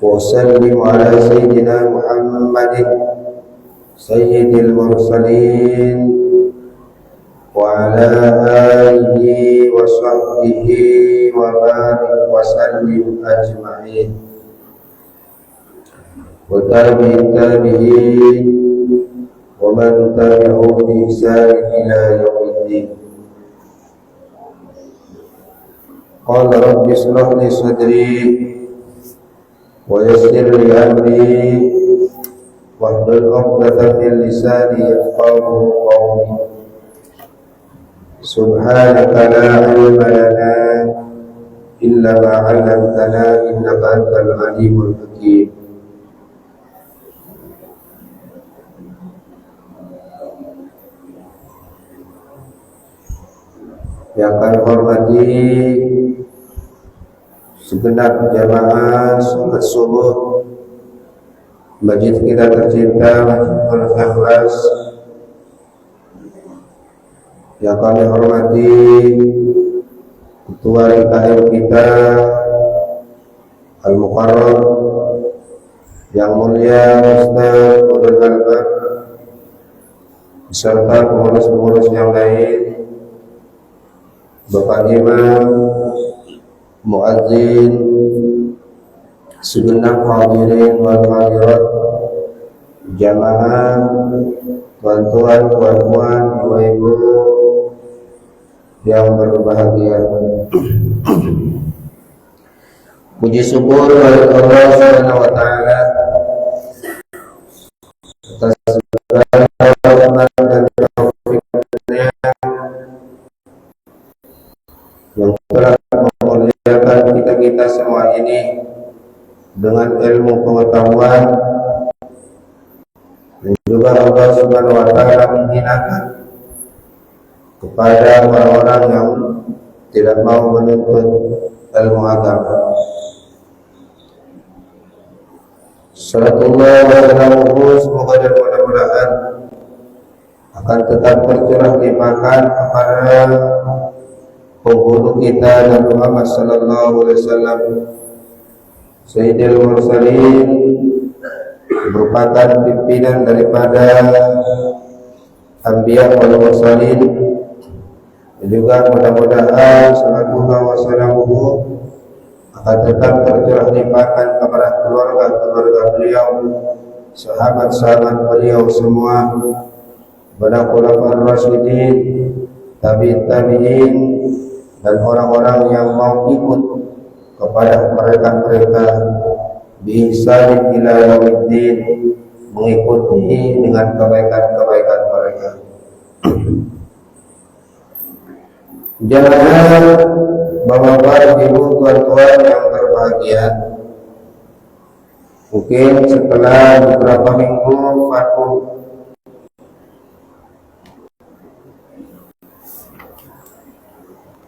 وأسلم على سيدنا محمد سيد المرسلين وعلى آله وصحبه وبارك وسلم أجمعين وتابع التابعين ومن تبعهم بإحسان إلى يوم الدين. قال رب اشرح لي صدري ويسر لي أمري واحلل عقدة من لساني يفقهوا قولي. سبحانك لا علم لنا إلا ما علمتنا إنك أنت العليم الحكيم. Yang kami hormati segenap jamaah sholat subuh masjid kita tercinta, Masjidul Ikhlas. Yang kami hormati ketua IKM kita Al-Mukarram yang mulia Ustaz Nurul Albab beserta pengurus-pengurus yang lain, Bapak Imam, Muadzin, segenap hadirin wal hadirat, jamaah, tuan-tuan, puan-puan, ibu-ibu yang berbahagia. Puji syukur kepada Allah Subhanahu wa taala atas segala rahmat dan taufiknya yang telah memuliakan kita semua ini dengan ilmu pengetahuan, dan juga Allah Subhanahu wa taala menghinakan kepada orang-orang yang tidak mau menuntut ilmu agama. Salatullah wa salamuhu, semoga dan mudah-mudahan akan tetap tercurah limpahkan kepada penghulu kita Nabi Muhammad sallallahu alaihi wasallam, Sayyidil Mursalin, merupakan pimpinan daripada Anbiya wal Mursalin. Dan juga mudah-mudahan salatullah wa salamuhu akan tetap tercurah limpahkan kepada keluarga beliau, sahabat-sahabat beliau semua, para khulafaur rasyidin, tabi'in, dan orang-orang yang mau ikut kepada mereka biihsan ila yaumiddin, mengikuti dengan kebaikan-kebaikan mereka. Jangan bapak-bapak, ibu, tuan-tuan yang berbahagia, mungkin setelah beberapa minggu vakum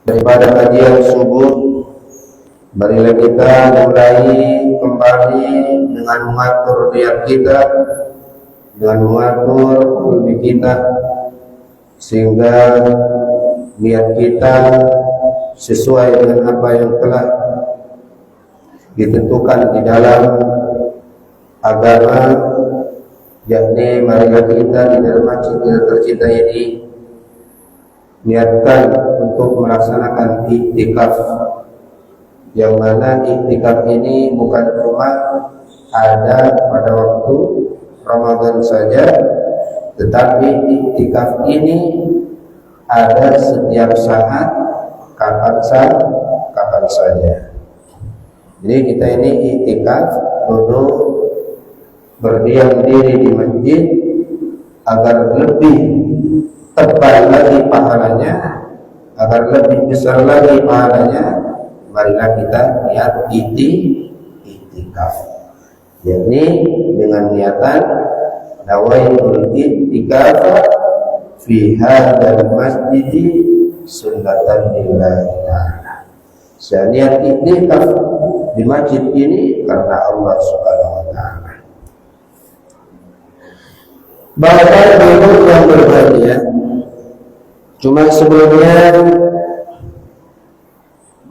daripada kajian subuh, marilah kita mulai kembali dengan mengatur niat kita, dengan mengatur hobi kita, sehingga niat kita sesuai dengan apa yang telah ditentukan di dalam agama, yakni marilah kita di dalam masjid kita tercinta ini niatkan untuk melaksanakan iktikaf, yang mana iktikaf ini bukan cuma ada pada waktu Ramadan saja, tetapi iktikaf ini ada setiap saat, kapan saja. Jadi kita ini iktikaf duduk berdiam diri di masjid agar lebih tebal lagi pahalanya, agar lebih besar lagi pahalanya. Marilah kita niat iktikaf, yakni dengan niatan nawaitul iktikaf fi hadzal masjid sunnatan lillahi ta'ala. Saya niat iktikaf di masjid ini karena Allah Subhanahu wa taala. Bapak Ibu yang berbahagia, cuma sebelumnya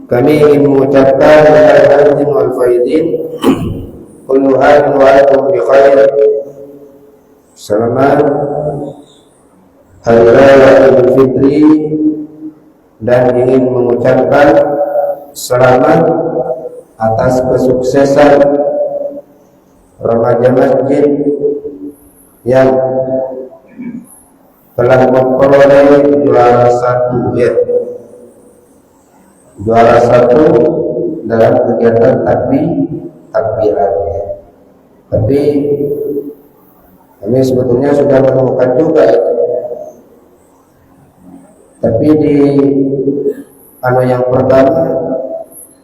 kami ingin mengucapkan minal aidin wal faidin khair. Selamat Hari Raya Idul Fitri, dan ingin mengucapkan selamat atas kesuksesan remaja masjid yang telah memperoleh juara satu dalam kegiatan takbiran. Tapi kami sebetulnya sudah menemukan juga itu. Tapi di yang pertama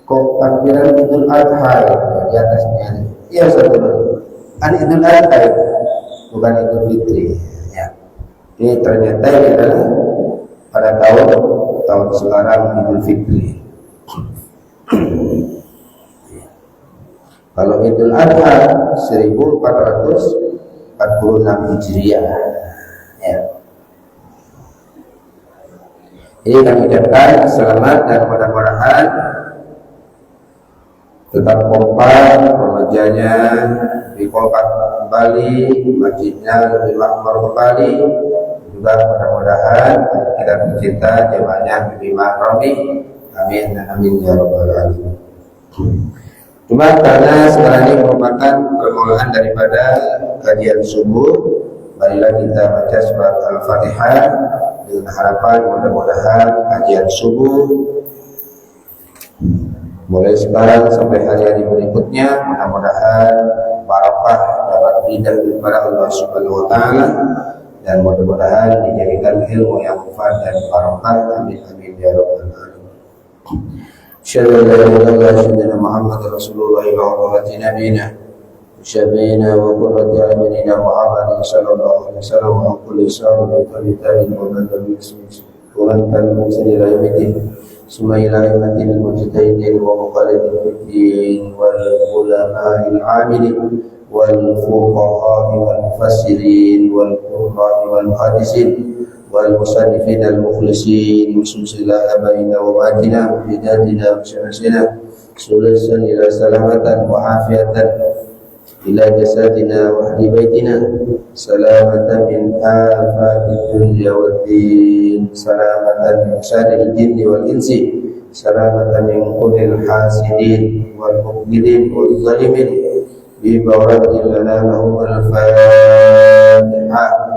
kok takbiran Idul Adha di atasnya. Iya sebetulnya Idul Adha itu, bukan Idul Fitri. Ya. Ini ternyata ini adalah pada tahun sekarang Idul Fitri. Kalau Idul Adha 1446 Hijriah. Ya. Ini kami ucapkan selamat dan mudah-mudahan tetap kompak remajanya, dikompak kembali, masjidnya lebih makmur kembali, juga mudah-mudahan kita tercinta jemaahnya lebih makrami. Amin amin ya rabbal alamin. Cuma karena sekarang ini merupakan permulaan daripada kajian subuh, marilah kita baca surat Al-Fatihah dengan harapan mudah-mudahan kajian subuh mulai sekarang sampai hari-hari berikutnya mudah-mudahan barakah dapat ridha kepada Allah Subhanahu wa taala, dan mudah-mudahan dijadikan ilmu yang manfaat dan barakah. Amin amin ya rabbal alamin. Syadallah ya Allah syadallah Muhammad Rasulullah wa rahmati nabiyina syafiina wa qurrati a'yunina Muhammad sallallahu alaihi wasallam wa kulli sahabatin tabi'in wa man tabi'ahum bi ihsan Bismillahirrahmanirrahim. Mujtahidin wa muqallidin fiddin wal ulama'il 'amilin wal fuqaha wal mufassirin wal qurra'i wal muhaddisin wal musannifin al mukhlisin musallallahu baina wa batina bidatina wa syarasina sulasan ila salamatan wa afiatan ila jasadina wa ahli baitina salamatan min afatid dunya wad din salamatan min syarril jinni wal insi salamatan min qulil hasidin wal mubghidin wal zalimin bi barakin lana lahum al fatihah.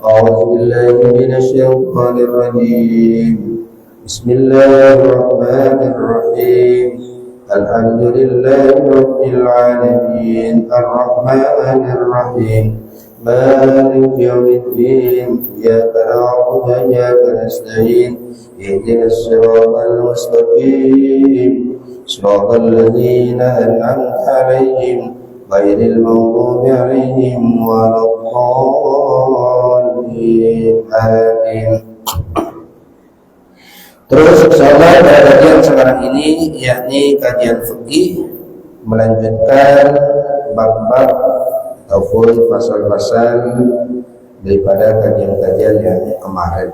A'udzu billahi minasy syaithanir rajim. Bismillahirrahmanirrahim. Alhamdulillahi rabbil alamin arrahmanir rahim maliki yaumiddin iyyaka na'budu wa iyyaka nasta'in ihdinas siratal mustaqim siratal ladzina an'amta 'alaihim ghairil maghdubi 'alaihim waladdallin. Amin. Terus insyaallah pada kajian sekarang ini yakni kajian fikih melanjutkan bab-bab ataupun pasal-pasal daripada kajian-kajian yang kemarin,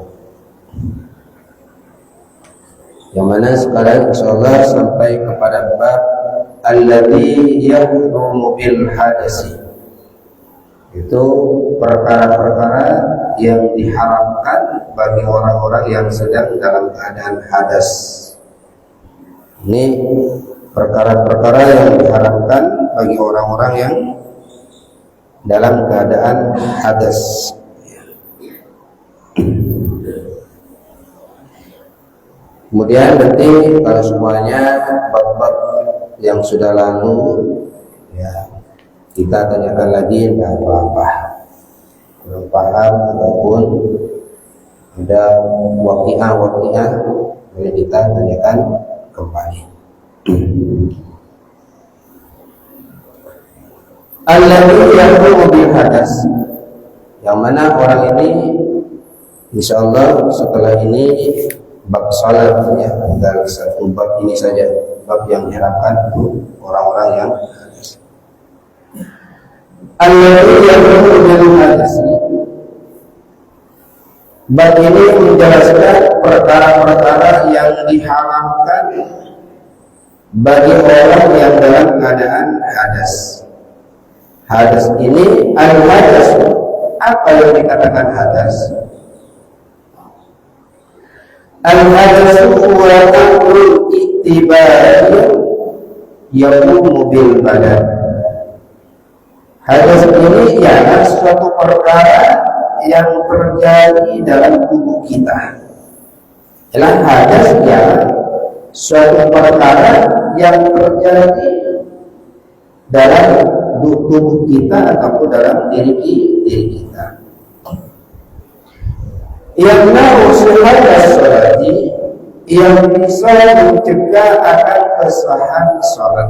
yang mana sekarang insyaallah sampai kepada bab alladzi yahrumu bil hadasi, itu perkara-perkara yang diharamkan bagi orang-orang yang sedang dalam keadaan hadas. Ini perkara-perkara yang diharamkan bagi orang-orang yang dalam keadaan hadas. Kemudian nanti kalau semuanya bab-bab yang sudah lalu ya kita tanyakan lagi, enggak apa-apa, belum paham ataupun ada waqi'ah boleh kita tanyakan kembali. Alladzi yahrumu bil hadas, yang mana orang ini insyaallah setelah ini bab salat ya, tinggal satu bab ini saja, bab yang diharapkan untuk orang-orang yang hadas. Alladzi yahrumu bil hadas, bab ini menjelaskan perkara-perkara yang diharamkan bagi orang yang dalam keadaan hadas. hadas ini al-hadas. Apa yang dikatakan hadas? Al-hadas huwa amrul ittibari yaqumu bil badan. Hadas ini ialah suatu perkara yang terjadi dalam tubuh kita. Ialah hadas ialah suatu perkara yang terjadi dalam tubuh kita ataupun dalam diri kita. Yang narusuhadas sholati, yang bisa mencegah akan kesahan sholat,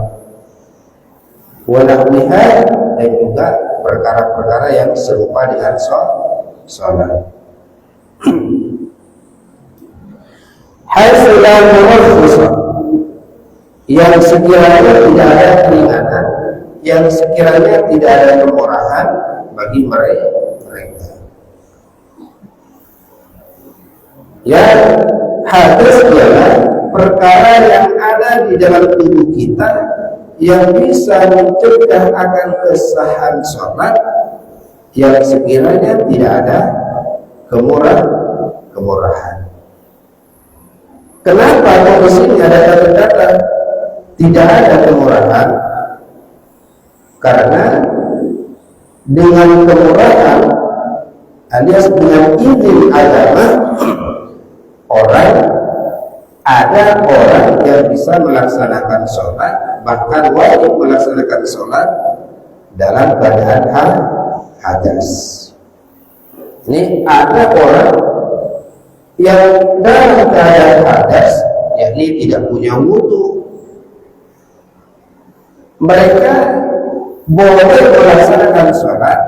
walahmiha, dan juga perkara-perkara yang serupa dengan sholat. Haitsulah murakhasa, yang sekiranya tidak ada keringanan, yang sekiranya tidak ada kemurahan bagi mereka. Yang hadas ialah perkara yang ada di dalam tubuh kita yang bisa mencegah akan kesahan sholat, yang sekiranya tidak ada kemurahan. Kenapa di sini ada kata-kata tidak ada kemurahan? Karena dengan kemurahan alias dengan izin agama, ada orang yang bisa melaksanakan sholat, bahkan wajib melaksanakan sholat dalam keadaan hadas. Ini ada orang yang dalam keadaan hadas, yakni tidak punya wudu, mereka boleh melaksanakan sholat,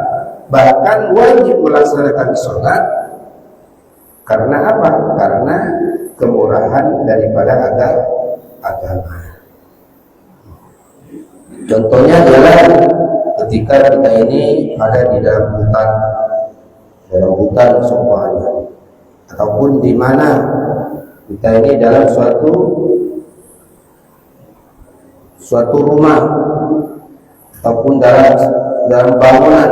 bahkan wajib melaksanakan sholat. Karena apa? Karena kemurahan daripada agama. Contohnya adalah ketika kita ini ada di dalam hutan semuanya, ataupun di mana kita ini dalam suatu rumah, ataupun dalam bangunan,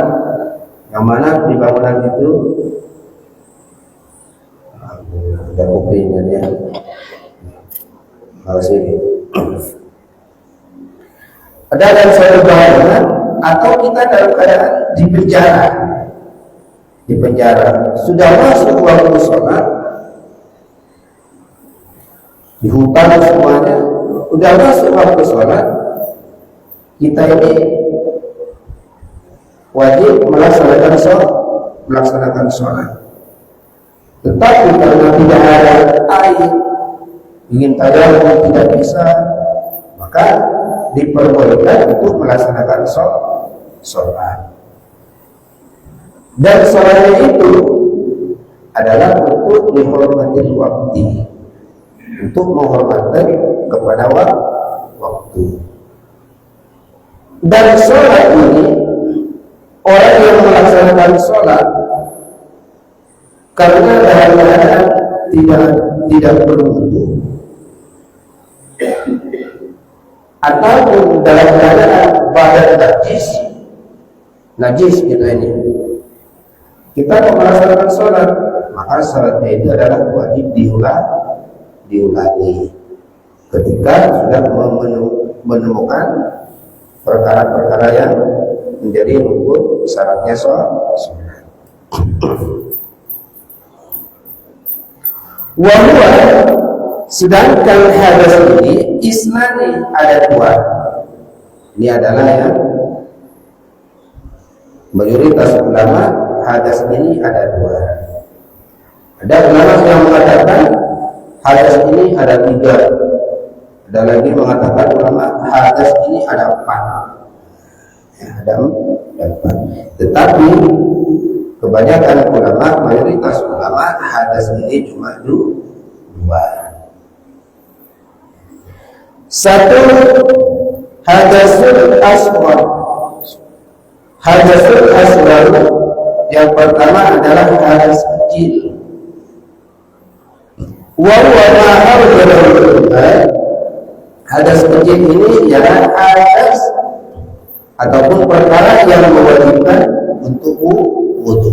yang mana di bangunan itu ada kopinya ya, harus ini. Ada dalam suatu bangunan, atau kita dalam keadaan di penjara, sudah masuk waktu sholat, di hutan semuanya, sudah masuk waktu sholat, kita ini wajib melaksanakan sholat. Tetapi karena tidak ada air, ingin tayamum tidak bisa, maka diperbolehkan untuk melaksanakan sholat. Dan sholatnya itu adalah untuk dihormati waktu, untuk menghormati kepada waktu. Dan sholat ini, orang yang melaksanakan sholat karena dalam keadaan tidak berwudu, ataupun dalam keadaan badan najis kita ini, kita melaksanakan sholat, maka sholatnya itu adalah wajib diulangi ketika sudah menemukan perkara-perkara yang menjadi rukun syaratnya sholat. Wahua, sedangkan hadas ini isnani, ada dua. Ini adalah yang mayoritas ulama, hadas ini ada dua. Ada ulama yang mengatakan hadas ini ada tiga. Ada lagi mengatakan ulama hadas ini ada empat. Ya, ada empat. Tetapi kebanyakan ulama, mayoritas ulama, hadas ini cuma dua. Satu, hadasul asghar. Hadasul asghar yang pertama adalah hadas kecil. Wa huwa ma arja'u. Hadas kecil ini ialah hadas ataupun perkara yang mewajibkan untuk wudu.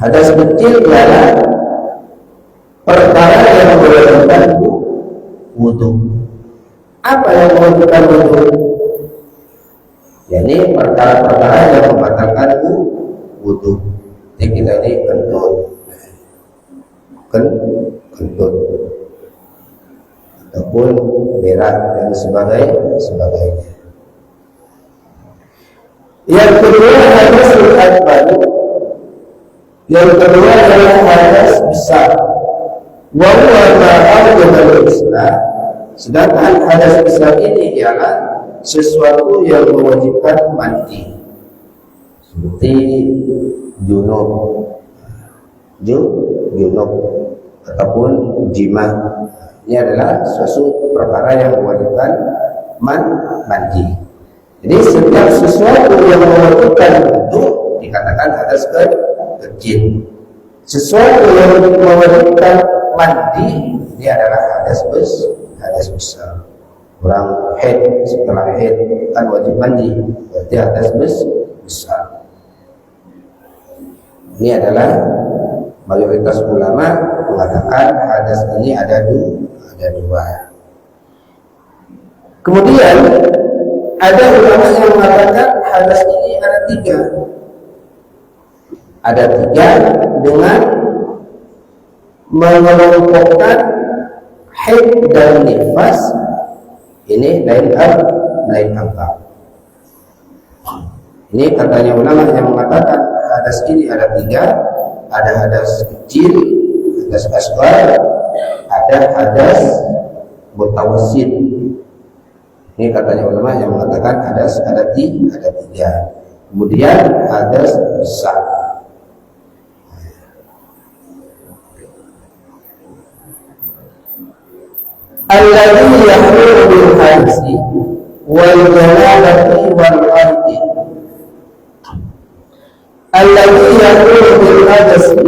Hadas kecil ialah perkara yang mewajibkan wudu. Apa yang mewajibkan wudu? Yakni perkara-perkara yang membatalkan wudu. Jadi kita ini kentut ataupun berak dan sebagainya. Yang kedua hadas akbar. Yang kedua adalah hadas besar. Wa huwa ma awjaba Islam. Sedangkan hadas besar ini ialah sesuatu yang mewajibkan mandi, seperti junub ataupun jima. Ini adalah suatu perkara yang mewajibkan mandi. Jadi setiap sesuatu yang mewajibkan wudu dikatakan hadas kecil. Sesuatu yang mewajibkan mandi ini adalah hadas besar. Orang haid, setelah haid kan wajib mandi, berarti hadas besar. Ini adalah mayoritas ulama mengatakan hadas ini ada dua. Kemudian ada ulama yang mengatakan hadas ini ada tiga. Ada tiga dengan mengelompokkan haid dan nifas. Ini lain angka. Ini katanya ulama yang mengatakan hadas ini ada tiga. Ada hadas kecil, hadas asghar, ada hadas mutawassit. Ini katanya ulama yang mengatakan hadas ada tiga. Kemudian hadas besar. Alladhi yahmuru bil hadisi wal janabati wal ardi. Alladhi yahmuru bil hadisi,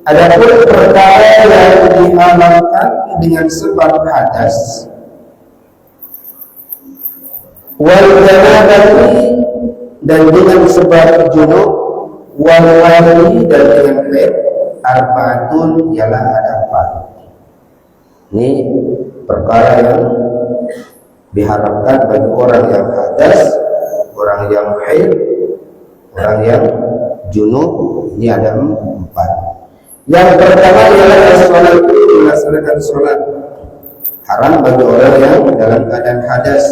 adapun perkara yang dihalalkan dengan sebab hadas, wal janabati dan dengan sebab junub, wal ardi dan dengan haid, arba'atun ialah ada empat. Ini perkara yang diharapkan bagi orang yang hadas, orang yang haid, orang yang junub. Ini ada empat. Yang pertama ialah sholat, melaksanakan sholat. Haram bagi orang yang dalam keadaan hadas,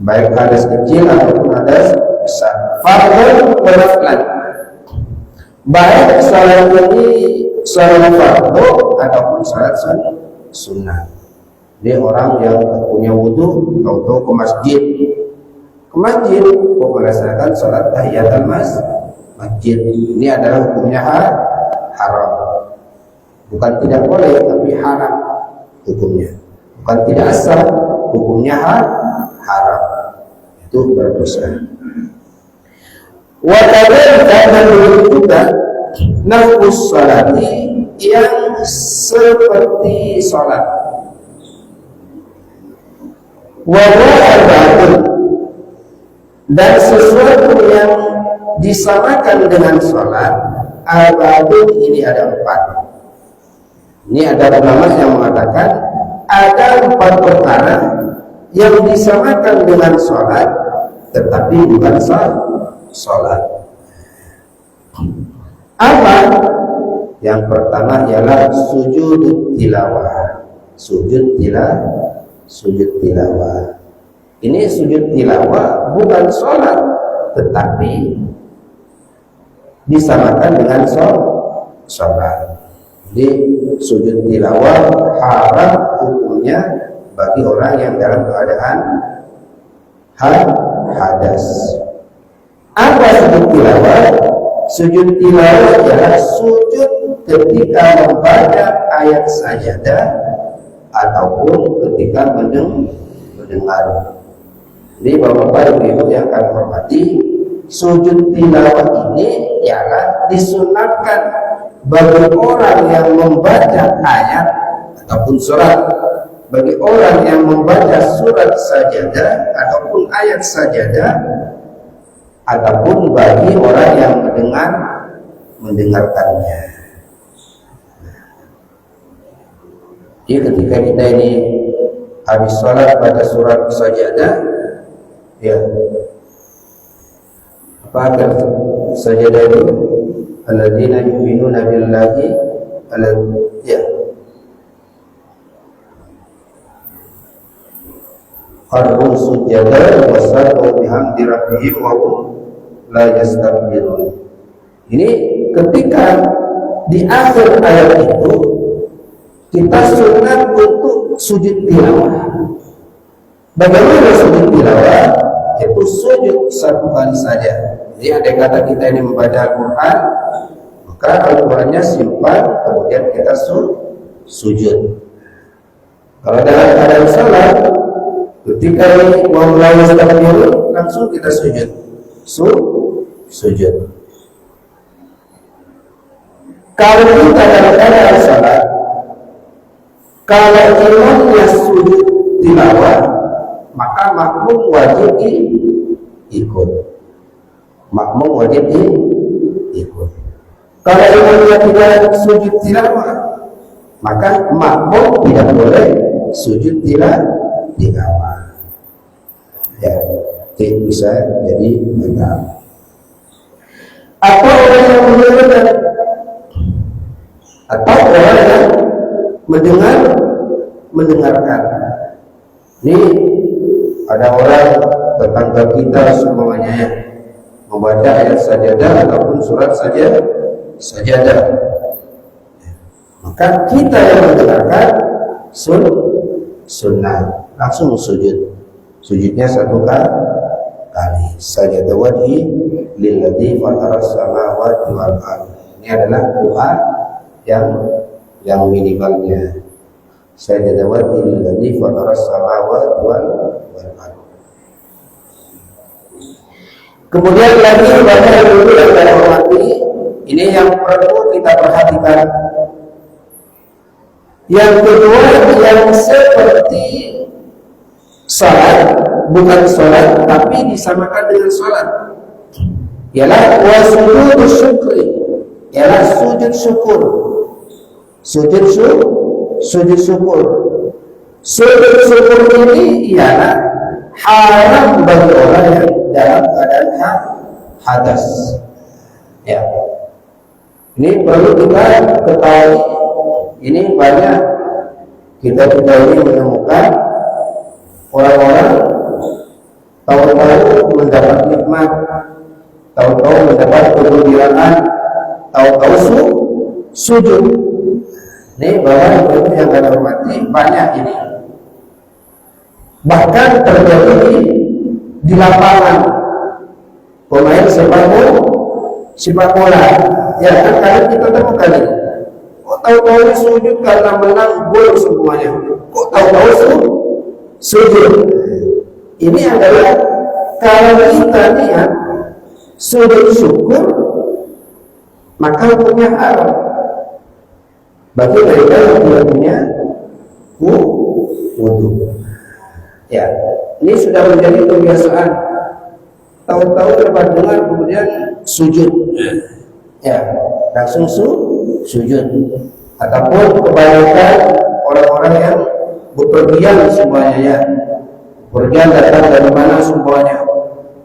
baik hadas kecil ataupun hadas besar. Fardhu wa naflan, baik sholat ini sholat fardhu ataupun sholat sunnah. Jadi orang yang punya wudu atau ke masjid untuk melaksanakan sholat tahiyatul masjid, ini adalah hukumnya haram. Bukan tidak boleh, tapi haram hukumnya. Bukan tidak asal, hukumnya haram. Itu berdosa. Wa kadzalika dan juga nafus sholati, yang seperti sholat. Dan sesuatu yang disamakan dengan sholat, arba'atun ini ada empat. Ini ada ulama yang mengatakan ada empat perkara yang disamakan dengan sholat, tetapi bukan sholat. Apa? Yang pertama ialah sujud tilawah. Sujud tilawah. Ini sujud tilawah bukan sholat, tetapi disamakan dengan sholat. Jadi sujud tilawah haram hukumnya bagi orang yang dalam keadaan hadas. Apa sujud tilawah? Sujud tilawah adalah sujud ketika membaca ayat sajadah ataupun ketika mendengar. Jadi Bapak-bapak Ibu yang kami hormati, sujud tilawah ini ialah disunatkan bagi orang yang membaca ayat ataupun surat bagi orang yang membaca surat sajadah ataupun ayat sajadah, ataupun bagi orang yang mendengarkannya. Jadi ketika kita ini habis sholat baca surat sajadah, ya, apa akan sajadah itu? Alladzina yu'minuna billahi, ya, Qarhum sujada wasadu bihamdi rabbihim wa hum la yastakbirun. Ini ketika di akhir ayat itu kita sunat untuk sujud tilawah. Bagaimana sujud tilawah? Itu sujud satu kali saja. Jadi andai kata kita ini membaca Al-Quran, maka Al-Qurannya simpan, kemudian kita sujud. Kalau dalam keadaan salat, ketika mulai takbir, langsung kita sujud. Sujud. Kalau kita dalam keadaan salat, kalau imamnya sujud tilawah, maka makmum wajib ikut. Makmum wajib ikut. Kalau imamnya tidak sujud tilawah, maka makmum tidak boleh sujud tilawah. Ya, itu bisa jadi benar. Atau orang yang mendengarkan, atau orang yang mendengarkan. Ini ada orang tetangga kita semuanya membaca ayat sajadah ataupun surat sajadah. Maka kita yang mendengarkan sunnah langsung sujud. Sujudnya satu kali. Sajadah wajhi lilladzi fataras samawati wal ardh. Ini adalah doa yang minimalnya. Sajadah wajhi lilladzi fataras samawati wal ardh. Kemudian lagi banyak dulu yang kita hormati, ini yang perlu kita perhatikan. Yang kedua, yang seperti salat, bukan salat tapi disamakan dengan salat, ialah wasujud syukri, ialah sujud syukur. Sujud syukur. Sujud syukur ini ialah haram bagi orang yang dalam keadaan hadas. Ya, ini perlu kita ketahui. Ini banyak kita ini menemukan orang-orang tahu-tahu mendapat nikmat, tahu-tahu mendapat kegembiraan, tahu-tahu sujud. Ini bahwa itu yang kita hormati banyak ini. Bahkan terjadi di lapangan pemain sepak bola. Ya kan, kadang kita temukan ini. Kok tahu-tahu sujud karena menang gol semuanya? Kok tahu-tahu sujud? Ini adalah kalau kita niat sujud syukur, maka hukumnya haram. Bagi mereka yang tidak punya wudu. Ya, ini sudah menjadi kebiasaan. Tahu-tahu dapat dengar kemudian sujud. Ya, langsung sujud. Ataupun kebalikan orang-orang yang bepergian semuanya, ya. Bepergian datang dari mana semuanya,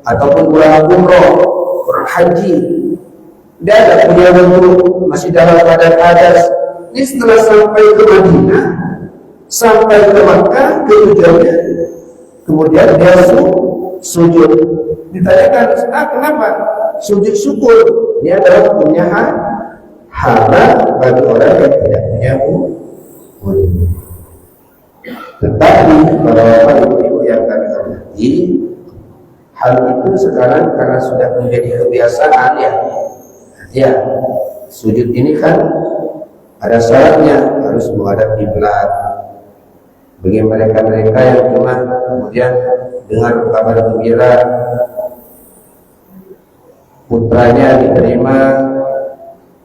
ataupun pulang umroh, orang haji, dia tidak punya wudu, masih dalam keadaan hadas. Ini setelah sampai ke Madinah, sampai ke Makkah, ke tujuannya, kemudian dia sujud. Ditanyakan, kenapa? Sujud syukur. Dia adalah punya haram bagi orang yang tidak punya wudu. Tetapi para bapak ibu yang kami hormati, hal itu sekarang karena sudah menjadi kebiasaan, ya sujud ini kan ada syaratnya, harus menghadap kiblat. Bagi mereka yang cuma kemudian dengar kabar gembira putranya diterima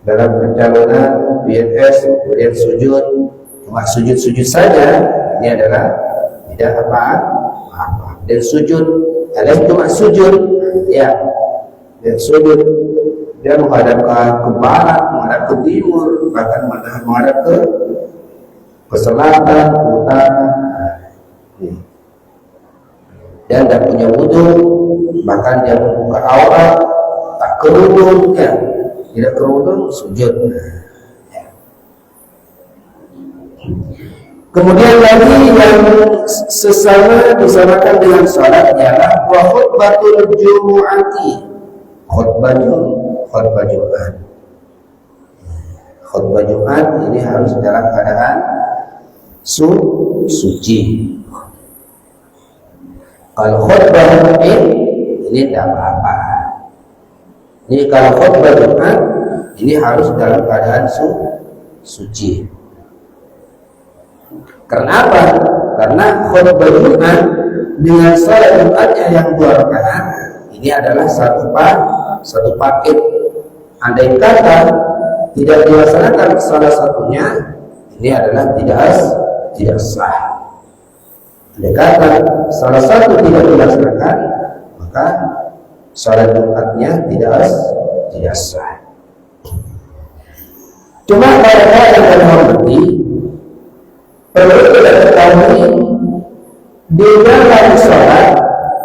dalam perjalanan BNS, kemudian sujud, cuma sujud-sujud saja, ini adalah tidak apa-apa. Dan sujud, kalian cuma sujud, ya, dan sujud dia menghadap ke barat, menghadap ke timur, bahkan menghadap ke selatan, ke utara. Dia tidak punya wudhu, bahkan dia membuka aurat, tak kerudung, ya, tidak kerudung, sujud. Kemudian lagi yang sesama disamakan dengan salat ialah wa khutbatul jumu'ati, khutbah Jumat. Khutbah Jumat ini harus dalam keadaan suci. Kalau khutbah ini tidak apa-apa. Ini kalau khutbah Jumat ini harus dalam keadaan suci. Kenapa? Karena khutbah Jumat dengan salat Jumatnya yang 2 rakaat ini adalah satu paket. Andai kata tidak dilaksanakan salah satunya, ini adalah tidak sah. Andai kata salah satu tidak dilaksanakan, maka salat Jumatnya tidak sah. Cuma pada yang terhormati, perlu kita ketahui di dalam sholat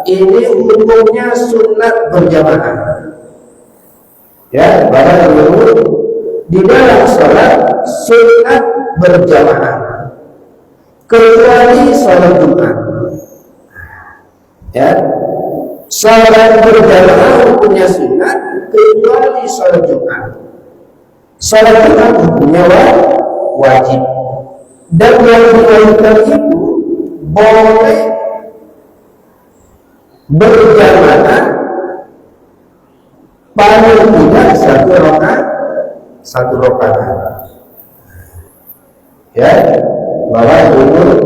ini hukumnya sunat berjamaah. Ya, bahwa di dalam sholat sunat berjamaah, kecuali sholat Jumat. Ya, sholat berjamaah hukumnya sunat kecuali sholat Jumat. Sholat Jumat hukumnya wajib. Dan yang diwajibkan itu boleh berjamaah paling tidak satu rakaat. Ya, bahwa dulu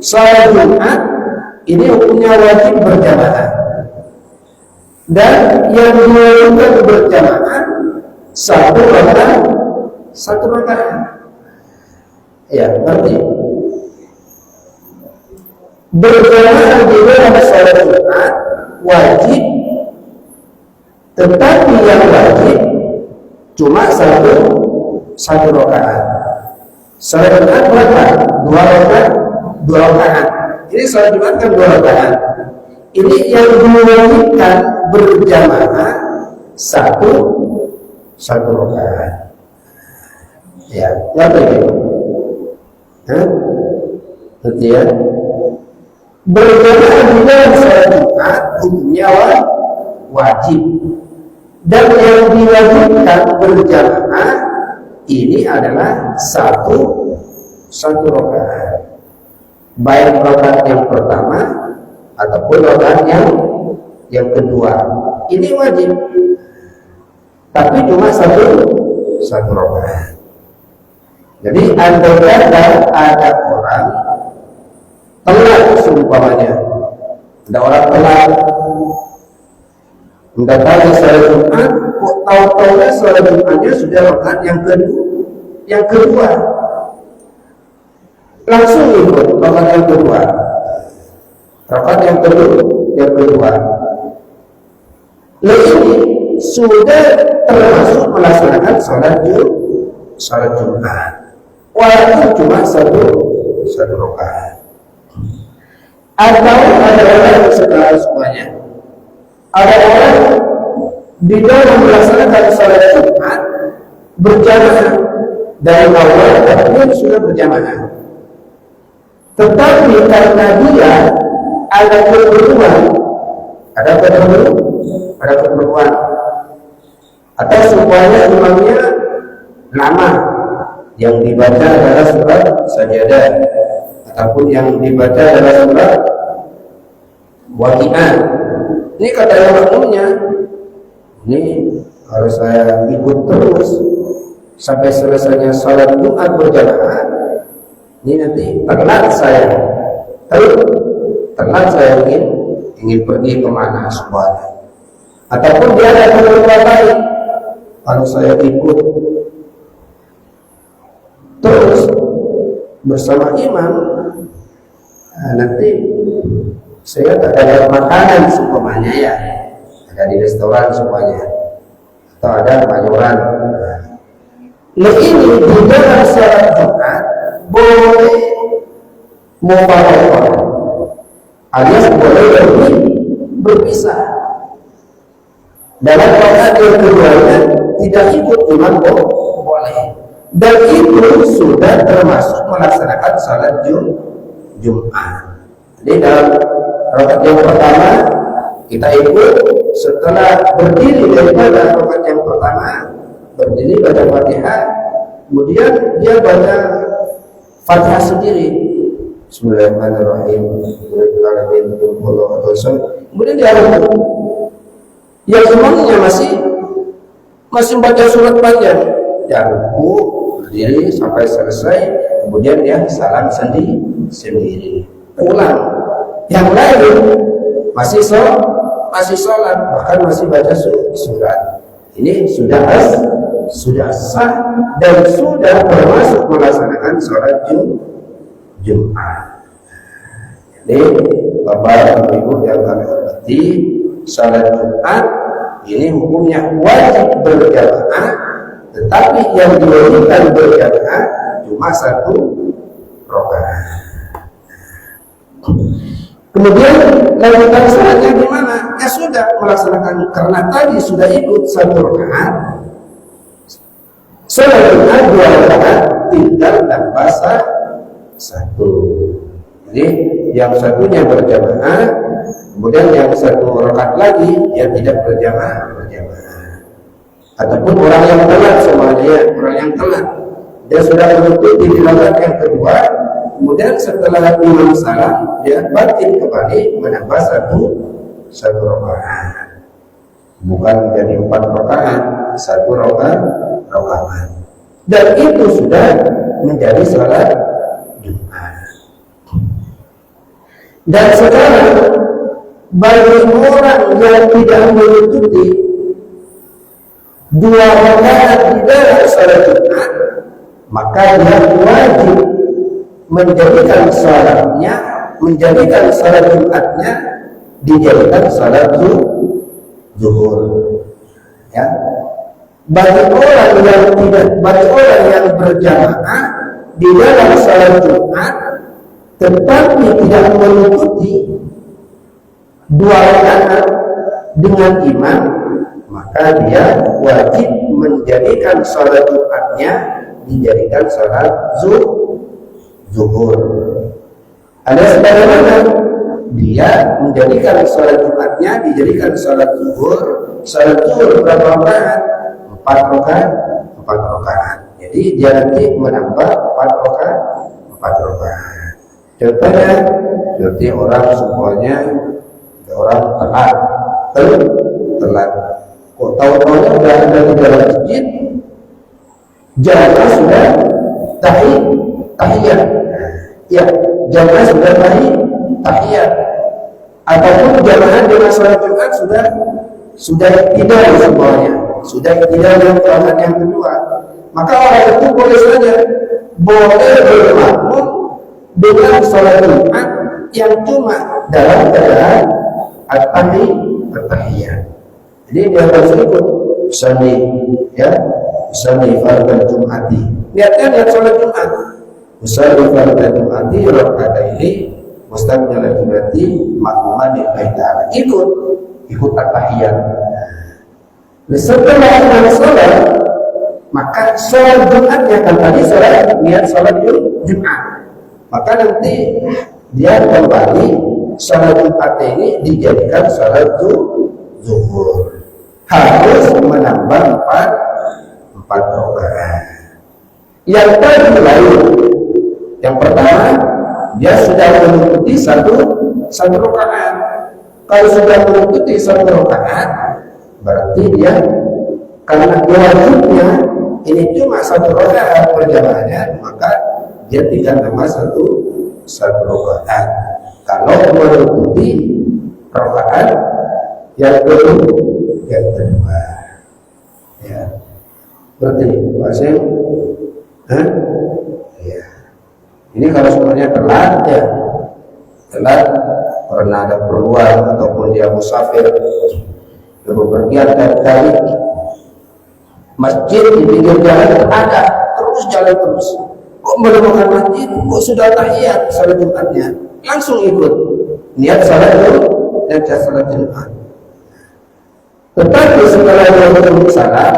sholat Jumat ini hukumnya wajib berjamaah. Dan yang diwajibkan berjamaah satu rakaat. Ya, ngerti? Berjamaah di dalam sholat Jumat wajib, tetapi yang wajib cuma satu rakaat. Sholat Jumat berapa? 2 rakaat. Ini sholat Jumat kan 2 rakaat. Ini yang diwajibkan berjamaah satu rakaat. Ya, ngerti gitu? Ngerti ya? Berjamaah di dalam sholat Jumat hukumnya wajib. Dan yang diwajibkan berjamaah ini adalah satu rakaat. Baik rakaat yang pertama ataupun rakaat yang kedua. Ini wajib. Tapi cuma satu rakaat. Jadi andai kata ada orang telat seumpamanya, ada orang telat mendatangi sholat Jumat, kok tahu-tahunya sholat Jumatnya sudah rakaat yang kedua, langsung ikut rakaat yang kedua, lalu ini sudah termasuk melaksanakan sholat Jumat, walaupun cuma satu rakaat. Atau ada orang setelah semuanya, ada orang di dalam melaksanakan sholat Jumat berjamaah dari awal dan sudah berjamaah, tetapi karena dia ada keperluan, atau supaya imamnya lama, yang dibaca adalah surat sajadah ataupun yang dibaca adalah surat Waqiah. Ini kata yang makmumnya, ini harus saya ikut terus sampai selesainya sholat Jumat berjamaah. Ini nanti telat saya ingin pergi kemana semuanya, ataupun dia ada keperluan lain. Kalau saya ikut terus bersama imam, nanti saya tak ada makanan semuanya ya, ada di restoran semuanya, atau ada mayoran. Nah ini di dalam sholat Jumat boleh mufaroqah, alias boleh berpisah. Dalam rakaat yang keduanya tidak ikut imam boleh, dan itu sudah termasuk melaksanakan sholat Jumat. Jadi dalam rakaat yang pertama kita ikut, setelah berdiri daripada rakaat yang pertama, berdiri baca Fatihah, kemudian dia baca Fatihah sendiri, Bismillahirrahmanirrahim, kemudian dia rukuk. Yang semuanya masih baca surat panjang, dia rukuk, berdiri sampai selesai, kemudian dia salam sendiri, pulang. Yang lain masih sholat, bahkan masih baca surat. Ini sudah sah dan sudah termasuk melaksanakan sholat Jumat. Jadi Bapak Ibu yang kami hormati, sholat Jumat ini hukumnya wajib berjamaah, tetapi yang diwajibkan berjamaah cuma 1 rakaat. Kemudian lanjutan sholatnya gimana? Ya sudah melaksanakan, karena tadi sudah ikut 1 rakaat, sholat Jumat 2 rakaat, tinggal tambah 1. Jadi yang satunya berjamaah, kemudian yang 1 rakaat lagi yang tidak berjamaah. Ataupun orang yang telat semuanya, orang yang telat, dia sudah mengikuti di rakaat yang kedua, kemudian setelah imam salam dia batin kembali menambah 1 rakaat, bukan menjadi 4 rakaat, 1 rakaat, dan itu sudah menjadi sholat Jumat. Dan sekarang bagi orang yang tidak mengikuti 2 rakaat di dalam sholat Jumat, maka dia wajib menjadikan sholatnya, menjadikan sholat Jumatnya dijadikan sholat zuhur. Ya, bagi orang yang berjamaah di dalam sholat Jumat tetapi tidak mengikuti 2 rakaat dengan imam, maka dia wajib menjadikan sholat Jumatnya dijadikan sholat zuhur. Ada sebagaimana dia menjadikan sholat Jumatnya dijadikan sholat zuhur. Sholat zuhur berapa rakaat? 4 rakaat. Jadi dia nanti menambah 4 rakaat. Contohnya seperti orang semuanya orang telat. Kok tahu-tahunya sudah ada di dalam masjid, jamaah sudah tahiyat. Ya, jamaah sudah tahiyat. Ataupun jamaah dengan sholat Jumat sudah tidak semuanya, sudah tidak yang rakaat yang kedua. Maka orang itu boleh saja bermakmum dengan sholat Jumat yang cuma dalam keadaan at-tahiyat. Jadi dia harus ikut usalli fardal Jum'ati. Niatnya niat sholat Jumat. Usalli fardal Jum'ati raka'ataini mustaqbilal qiblati makmuman lillahi ta'ala. Ikut at-tahiyat. Setelah sholat, maka sholat Jumatnya kan tadi niat sholat Jumat. Maka nanti dia kembali sholat Jumat ini dijadikan sholat zuhur, harus menambah 4 rakaat. Yang tadi lain, yang pertama dia sudah mengikuti satu rakaat. Kalau sudah mengikuti 1 rakaat, berarti dia karena wajibnya ini cuma 1 rakaat berjamaahnya, maka dia tidak nambah satu rakaat. Kalau mengikuti rakaat yang kedua, ya, berarti masih, ya, Ini kalau sebenarnya telat ya, telat karena ada perluan ataupun dia musafir bepergian dari masjid di pinggir jalan ada, terus jalan terus. Kok menemukan masjid, kok sudah tahiyat salat Jumatnya, langsung ikut niat salat dulu dan salat Jumat. Tetapi setelah dia bertemu salam,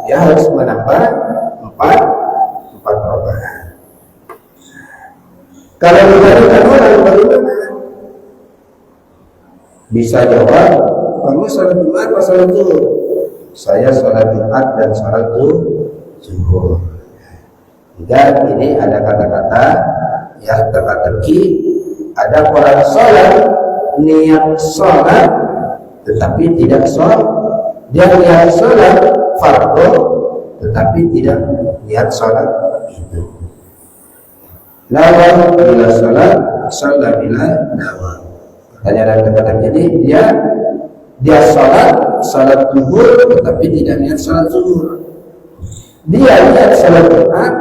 dia harus menambah empat rakaat. Kalau ditanya orang bagaimana? Bisa jawab, kamu salat Jumat atau salat zuhur? Saya salat Jumat dan salat zuhur. Dan ini ada kata-kata yang teka-teki. Ada orang salat niat salat tetapi tidak salat. Dia niat salat fardu tetapi tidak niat salat itu. Nawa bila salat, salat bila nawa. Katanya dalam kata jadi dia salat zuhur tetapi tidak niat salat zuhur. Dia niat salat Jumat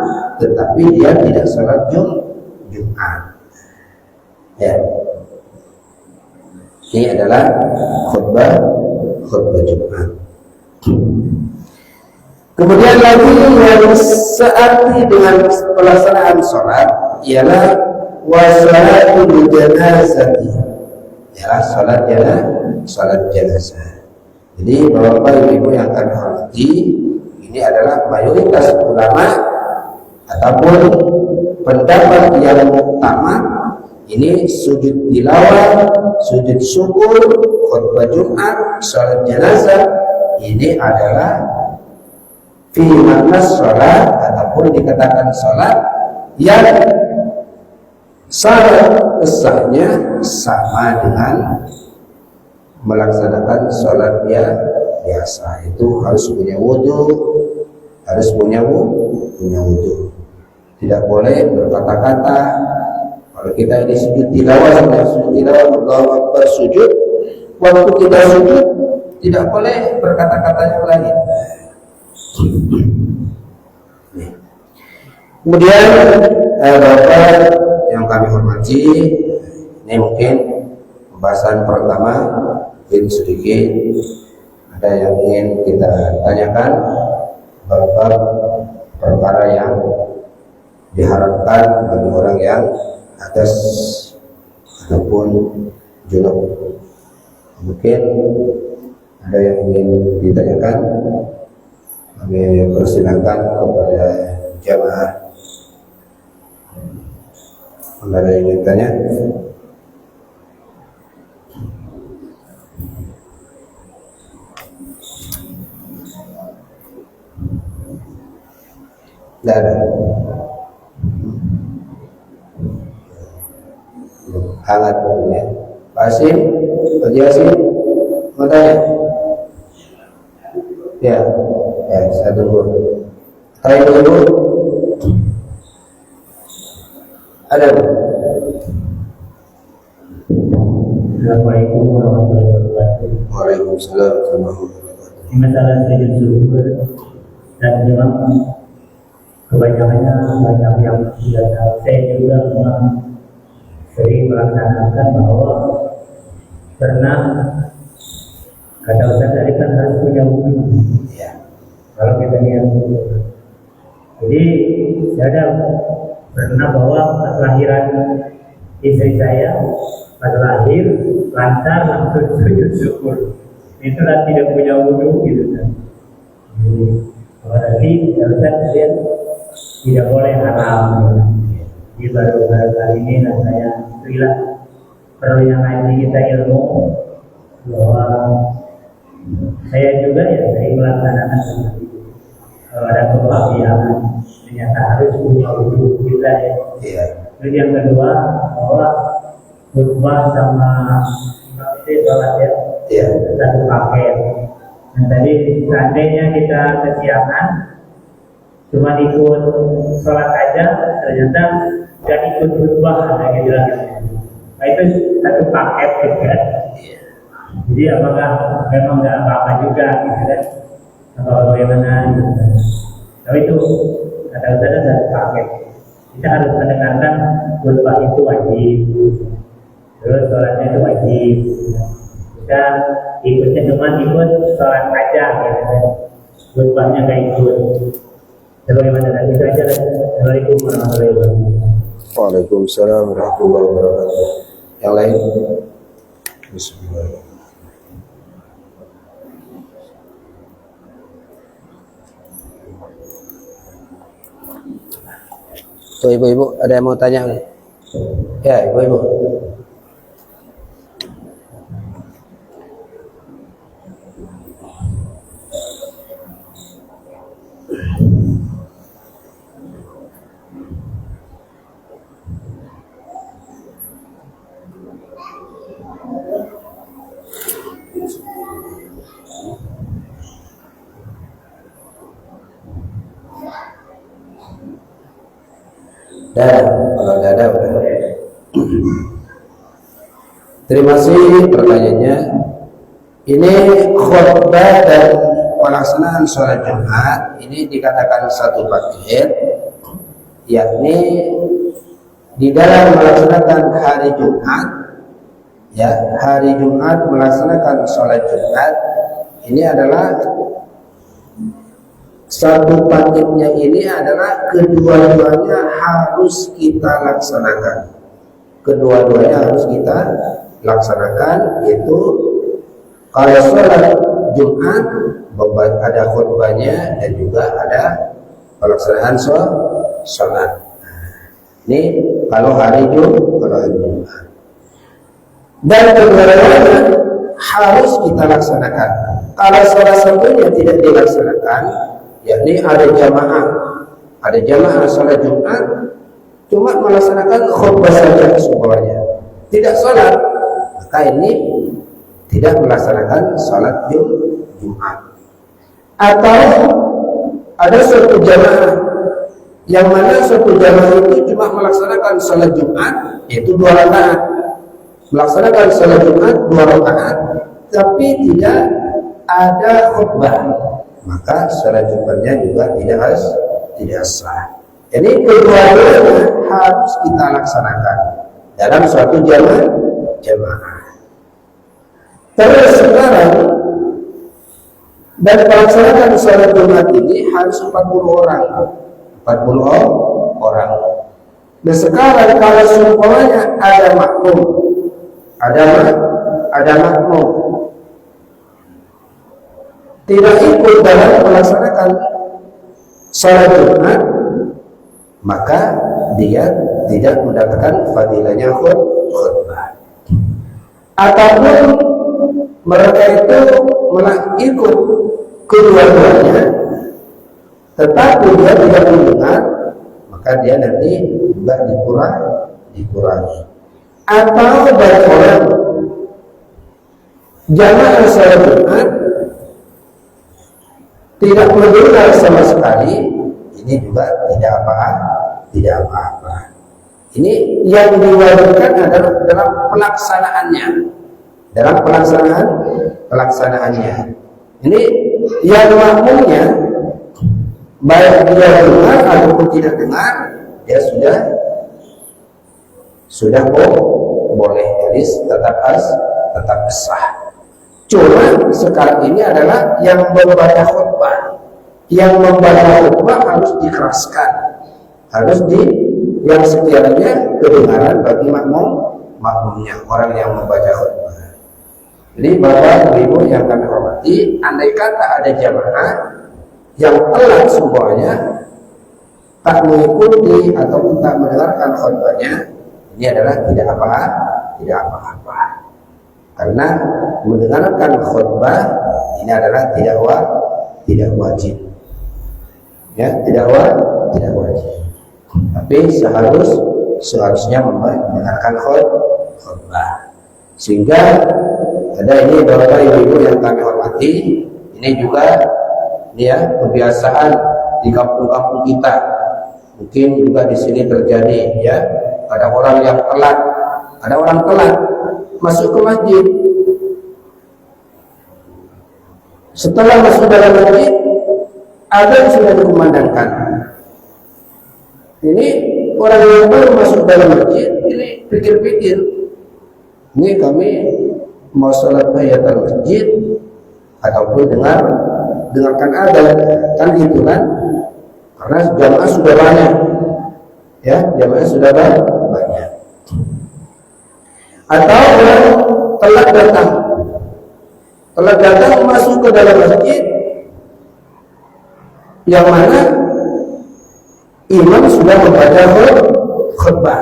tetapi dia tidak salat Jumat. Ya. Ini adalah khutbah Jumat. Kemudian lagi yang searti dengan pelaksanaan sholat ialah wasalatul janazati, ialah sholat jenazah. Jadi bapak ibu yang kami hormati, ini adalah mayoritas ulama ataupun pendapat yang utama. Ini sujud tilawah, sujud syukur, khutbah Jumat, sholat jenazah ini adalah fi makna sholat ataupun dikatakan sholat yang syarat sahnya sama dengan melaksanakan sholat biasa. Itu harus punya wudhu, tidak boleh berkata-kata. Kalau kita ini sujud tilawah, Allahu Akbar sujud, waktu kita sujud tidak boleh berkata-kata yang lain. Kemudian Bapak yang kami hormati, ini mungkin pembahasan pertama mungkin sedikit ada yang ingin kita tanyakan beberapa perkara yang diharapkan bagi orang yang atas ataupun junub. Mungkin ada yang ingin ditanyakan, kami persilakan kepada jamaah. Ada yang ingin tanya? Tidak ada. Hangat ya. Pak Asim, Pak Yasin, mau tanya? Ya, saya tunggu. Tanya dulu. Ada. Assalamualaikum warahmatullahi wabarakatuh. Waalaikumsalam warahmatullahi wabarakatuh. Ini masalah sujud syukur dan memang kebanyakannya banyak yang tidak tahu. Saya juga memang sering melaksanakan bahwa pernah kata Ustaz tadi kan harus punya wudhu. Ya. Kalau kita lihat wudhu. Jadi saya ada pernah bahwa pas lahiran istri saya pada lahir lancar langsung sujud syukur. Itulah tidak punya wudhu gitu kan. Jadi berarti Ustaz lihat tidak boleh haram. Jadi baru kali ini saya bilang perlu yang ngaji kita ilmu bahwa saya juga ya saya melaksanakan seperti itu. Kalau ada kebahagiaan ternyata harus punya wudhu kita ya. Iya. Terus yang kedua bahwa khutbah sama itu sholat ya. Iya. Satu paket. Dan tadi seandainya kita kesiangan cuma ikut sholat aja ternyata gak ikut khutbah ada yang bilang nah itu satu paket gitu kan. Jadi apakah memang gak apa-apa juga gitu kan atau bagaimana gitu kan. Tapi itu ada satu paket. kita harus mendengarkan khutbah itu wajib, terus sholatnya itu wajib. Kita ikutnya cuma ikut sholat aja, gitu. Khutbahnya nggak ikut. Sebagaimana tadi itu aja. Assalamualaikum warahmatullahi wabarakatuh. Waalaikumsalam warahmatullahi wabarakatuh. Yang lain? Bismillah. Tuh ibu-ibu, ada yang mau tanya? Ya, ibu-ibu. Kalau ada udah. Terima kasih pertanyaannya. Ini khutbah dan pelaksanaan sholat Jumat ini dikatakan satu paket, yakni di dalam melaksanakan hari Jumat, ya hari Jumat melaksanakan sholat Jumat ini adalah satu paketnya. Ini adalah kedua-duanya harus kita laksanakan. Kedua-duanya harus kita laksanakan, yaitu kalau sholat Jumat ada khutbahnya dan juga ada pelaksanaan sholat. Ini kalau hari Jumat. Dan kedua-duanya harus kita laksanakan. Kalau salah satunya tidak dilaksanakan, yakni ada jamaah sholat Jumat cuma melaksanakan khutbah saja semuanya, tidak sholat, maka ini tidak melaksanakan sholat Jumat. Atau ada suatu jamaah yang mana suatu jamaah itu cuma melaksanakan sholat Jumat, yaitu 2 rakaat, melaksanakan sholat Jumat 2 rakaat tapi tidak ada khutbah, maka sholat Jumatnya juga tidak sah. Jadi kedua-duanya harus kita laksanakan dalam suatu jamaah. Terus sekarang dan pelaksanaan sholat Jumat ini harus 40 orang. Dan sekarang kalau semuanya ada makmum, tidak ikut dalam melaksanakan sholat Jumat, maka dia tidak mendapatkan fadilahnya khutbah. Ataupun mereka itu ikut kedua-duanya, tetapi dia tidak mendengar, maka dia nanti juga dikurangi. Atau dari orang jamaah sholat Jumat tidak mendengar sama sekali, ini juga tidak apa-apa. Ini yang diwajibkan adalah dalam pelaksanaannya. Ini yang makmumnya baik dia dengar ataupun tidak dengar, dia sudah boleh, jadi tetap sah. Cuma sekarang ini adalah yang membaca khutbah. Yang membaca khutbah harus dikeraskan, yang sekiranya kedengaran bagi makmumnya, orang yang membaca khutbah. Jadi Bapak Ibu yang kami hormati, andai kata ada jamaah yang telat semuanya, tak mengikuti ataupun tak mendengarkan khutbahnya, ini adalah tidak apa-apa. Karena mendengarkan khutbah ini adalah tidak wajib. Ya, tidak wajib. Tapi seharusnya mendengarkan khutbah. Sehingga ada ini Bapak Ibu yang kami hormati, ini juga kebiasaan di kampung-kampung kita. Mungkin juga di sini terjadi, ya. Ada orang telat masuk ke masjid. Setelah masuk dalam masjid, ada yang sudah dikumandangkan. Ini orang yang baru masuk dalam masjid ini pikir-pikir, ini kami mau sholat tahiyatul masjid ataupun dengarkan adzan, kan gitu kan? Karena jamaah sudah banyak, ya jamaah sudah banyak. Atau orang telat datang masuk ke dalam masjid yang mana imam sudah membaca khutbah.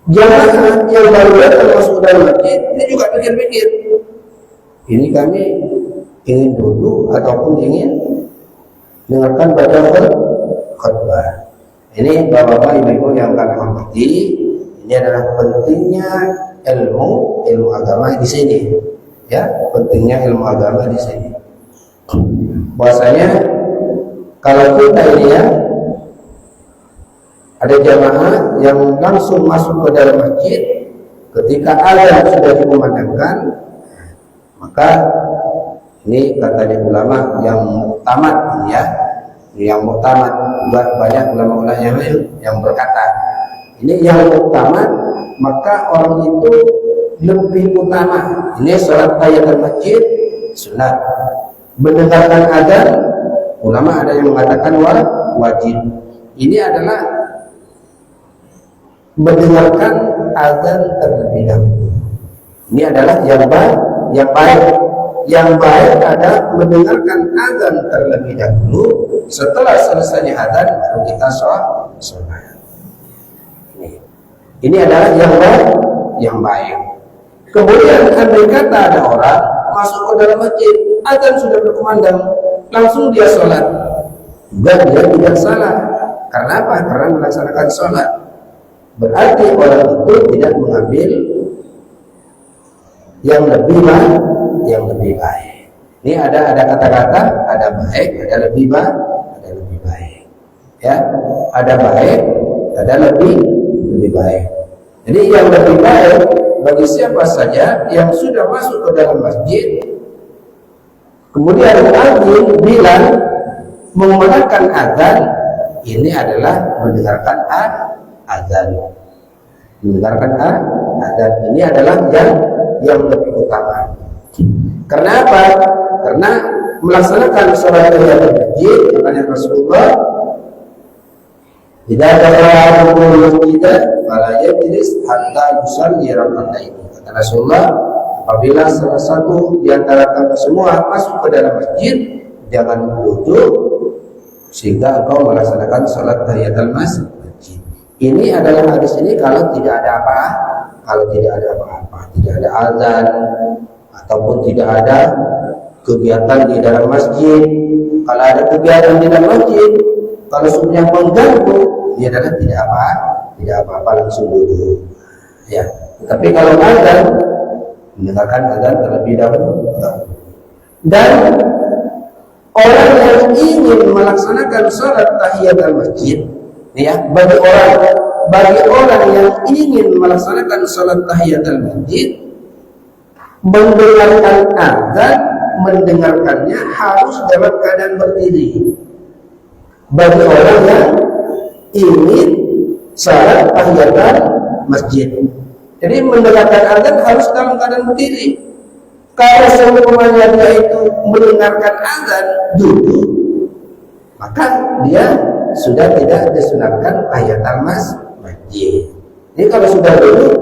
Jamaah yang baru datang masuk ke dalam masjid ini juga pikir-pikir, ini kami ingin duduk ataupun ingin dengarkan baca khutbah. Ini bapak-bapak, ibu-ibu yang kami hormati, ini adalah pentingnya ilmu agama di sini. Ya, pentingnya ilmu agama di sini. Bahwasanya kalau kita ini ya ada jamaah yang langsung masuk ke dalam masjid ketika adzan sudah dikumandangkan, maka ini katanya ulama yang muktamad ya, yang muktamad, banyak ulama-ulama yang berkata ini yang muktamad, maka orang itu lebih utama. Ini sholat tahiyatul masjid sunat. Mendengarkan adzan, ulama ada yang mengatakan wajib. Ini adalah mendengarkan adzan terlebih dahulu. Ini adalah yang baik. Yang baik ada mendengarkan adzan terlebih dahulu. Setelah selesainya adzan baru kita sholat. Ini adalah yang baik. Kemudian andai kata ada orang masuk ke dalam masjid, adzan sudah berkumandang, langsung dia sholat, juga dia tidak salah. Karena apa? Karena melaksanakan sholat. Berarti orang itu tidak mengambil yang lebih baik. Ini ada kata-kata, ada baik, ada lebih baik. Ya, ada baik, ada lebih baik. Jadi yang lebih baik bagi siapa saja yang sudah masuk ke dalam masjid, kemudian muadzin bilang mengumandangkan adzan, ini adalah mendengarkan adzan. Mendengarkan adzan ini adalah yang lebih utama. Karena apa? Karena melaksanakan sholat tahiyatul masjid, katanya Rasulullah, tidak ada orang masjid fala yajlis hatta yusalli raka'ataini. Kata Rasulullah, apabila salah satu di antara kamu semua masuk ke dalam masjid, jangan duduk sehingga engkau melaksanakan sholat tahiyatul masjid. Ini adalah hadis ini kalau tidak ada apa-apa, tidak ada azan ataupun tidak ada kegiatan di dalam masjid. Kalau ada kegiatan di dalam masjid, kalau sudah mengganggu, dia adalah tidak apa-apa langsung duduk. Ya, tapi kalau azan, mendengarkan azan terlebih dahulu. Dan orang yang ingin melaksanakan sholat tahiyatul masjid, ya, bagi orang yang ingin melaksanakan sholat tahiyatul masjid, mendengarkan azan, mendengarkannya harus dalam keadaan berdiri. Bagi orang yang ingin sholat tahiyatul masjid, jadi mendengarkan azan harus dalam keadaan berdiri. Kalau semuanya dia itu mendengarkan azan duduk, maka dia sudah tidak disunatkan tahiyatul masjid. Jadi kalau sudah duduk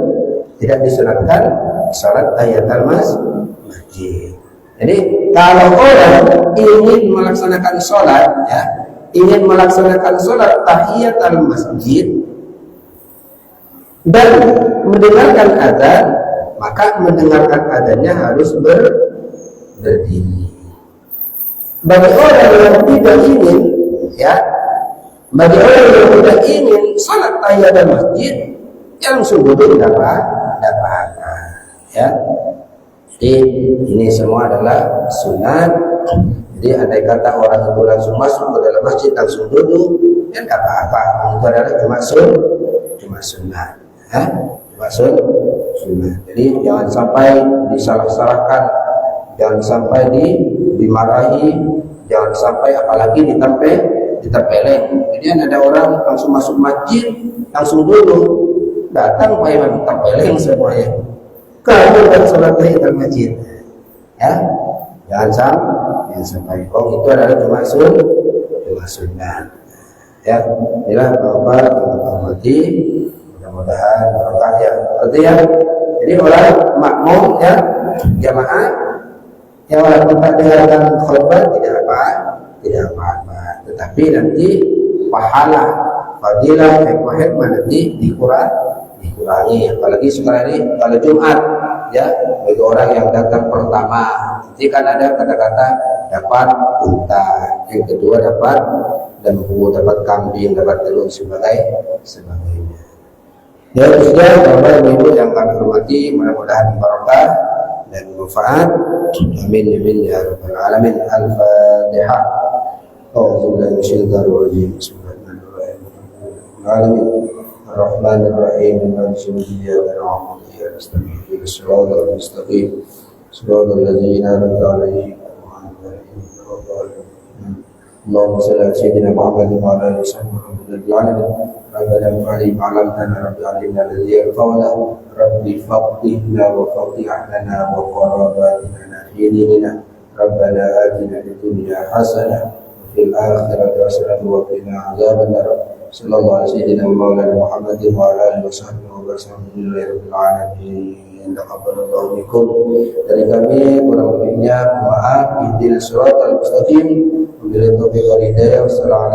tidak disunatkan sholat tahiyatul masjid. Jadi kalau orang ingin melaksanakan sholat, ya, ingin melaksanakan sholat tahiyatul masjid dan mendengarkan azan, maka mendengarkan azannya harus berdiri. Bagi orang yang tidak ingin, ya, bagi orang yang tidak ingin sholat tahiyatul masjid, yang sungguh tidak apa-apa, ya. Jadi ini semua adalah sunat. Jadi andai kata orang itu langsung masuk ke dalam masjid langsung duduk, ya tidak apa-apa. Itu adalah cuma sunat, ya? Cuma sunat. Jadi jangan sampai disalah-salahkan, jangan sampai dimarahi, jangan sampai apalagi diterpeleng. Kemudian ada orang langsung masuk masjid, langsung dulu datang Pak Imam, terpeleng semuanya. Kalau dan sholat tahiyatul masjid, ya jangan sampai. Oh itu adalah cuma sunnah. Ya, inilah Bapak menghormati, mudah-mudahan barokah ya. Artinya, jadi orang makmum ya jamaah yang walaupun tak dengarkan khutbah tidak apa-apa, tetapi nanti pahala, fadilah, hikmah nanti dikurangi. Apalagi sekarang ini kalau Jumat ya bagi orang yang datang pertama, nanti kan ada kata-kata dapat unta, yang kedua dapat lembu, dapat kambing, dapat telur sebagainya. Ya sudah, Bapak Ibu yang kami hormati, mudah-mudahan barokah dan manfaat. Amin ya rabbal alamin. Al-Fatihah. A'udzu billahi minasyaitonir rajim. Bismillahirrahmanirrahim. Ar-Rahmanir Rahim. Maliki yaumiddin. Iyyaka na'budu wa iyyaka nasta'in. Ihdinas siratal mustaqim. Siratal ladzina an'amta 'alaihim. اللهم صل على سيدنا محمد وعلى اله وصحبه وسلم. ربنا انفعنا بما علمتنا، رب علمنا الذي ينفعنا، رب فقهنا وفقه لنا وقراباتنا في ديننا. ربنا آتنا في الدنيا حسنة وفي الآخرة حسنة وقنا عذاب النار. صلى الله على سيدنا مولانا محمد وعلى آله وصحبه وسلم. رب العالمين. Taqabbalallahu minkum. Dari kami kurang lebihnya maaf. Ihdinas siratal mustaqim. Wabillahi taufiq wal hidayah. Wassalamualaikum.